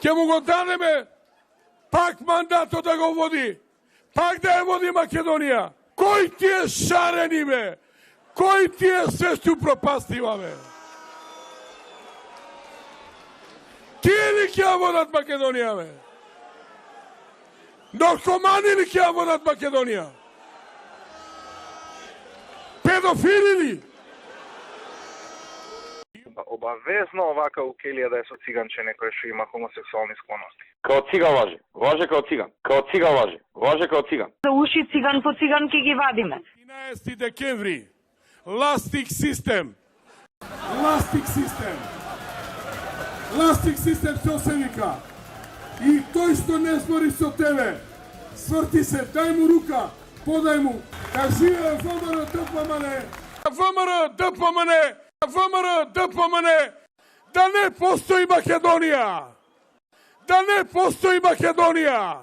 Ќе му го дадеме пак мандато да го води. Пак да ја води Македонија. Кој ти е шарени, бе? Кој ти е свесту пропастива, бе? Тие ли ќе ја водат Македонија, бе? Наркомани ли ќе ја водат Македонија? Педофили ли? Обавезно овака у Келија да е со циганче некој што има хомосексуални склоности. Као цига лаже. Лаже као циган. Као цига лаже. Лаже као циган. За уши циган по циган ќе ги вадиме. 11 декември. Ластик систем. Ластик систем. Ластик систем се осевика. И тој што не збори со тебе, сврти се, дај му рука, подај му. Да живее ВМРО ДПМН. ВМРО ДПМН. ВМРО ДПМН. Да не постои Македонија. Да не постои Македонија.